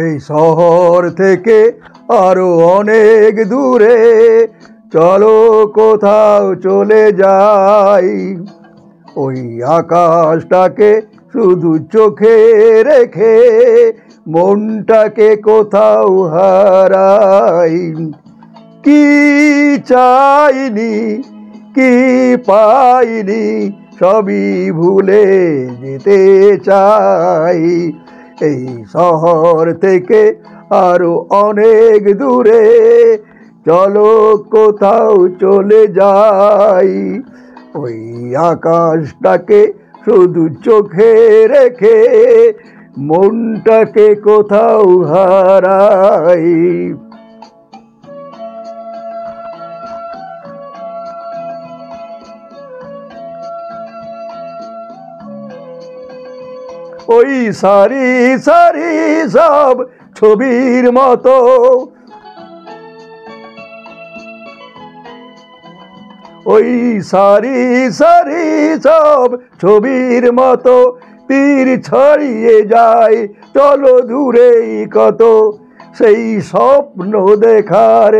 এই শহর থেকে আরো অনেক দূরে চলো কোথাও চলে যাই। ওই আকাশটাকে শুধু চোখে রেখে মনটাকে কোথাও হারাই। কি চাইনি কি পাইনি সবই ভুলে যেতে চাই। এই শহর থেকে আরো অনেক দূরে চলো কোথাও চলে যাই। ওই আকাশটাকে শুধু চোখে রেখে মনটাকে কোথাও হারাই। ওই সারি সারি সব ছবির মতো, ওই সারি সারি সব ছবির মতো তীর ছড়িয়ে যায় চলো দূরেই কত। সেই স্বপ্ন দেখার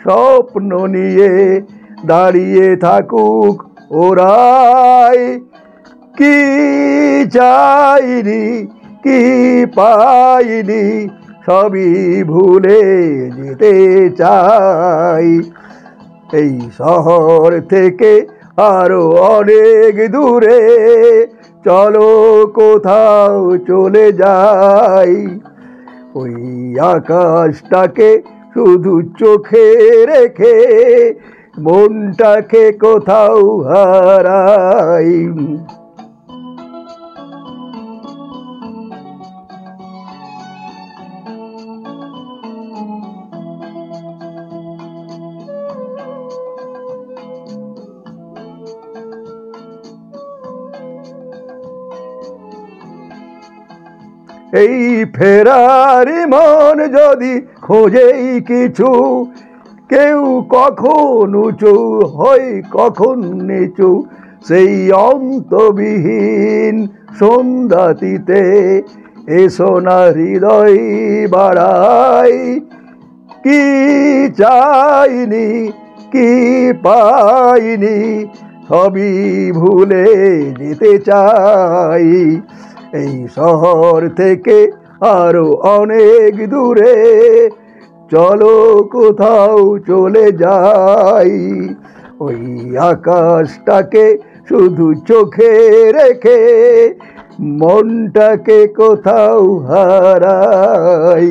স্বপ্ন নিয়ে দাঁড়িয়ে থাকুক ওরাই। কি চাইনি কি পাইনি সবই ভুলে যেতে চাই। এই শহর থেকে আরো অনেক দূরে চলো কোথাও চলে যাই। ওই আকাশটাকে শুধু চোখে রেখে মনটাকে কোথাও হারাই। এই ফেরারি মন যদি খোঁজেই কিছু, কেউ কখন উঁচু হয় কখন নিচু, সেই অন্তবিহীন সন্ধ্যাতীতে এসো না হৃদয় বাড়াই। কি চাইনি কি পাইনি সবই ভুলে যেতে চাই। এই শহর থেকে আরো অনেক দূরে চলো কোথাও চলে যাই। ওই আকাশটাকে শুধু চোখে রেখে মনটাকে কোথাও হারাই।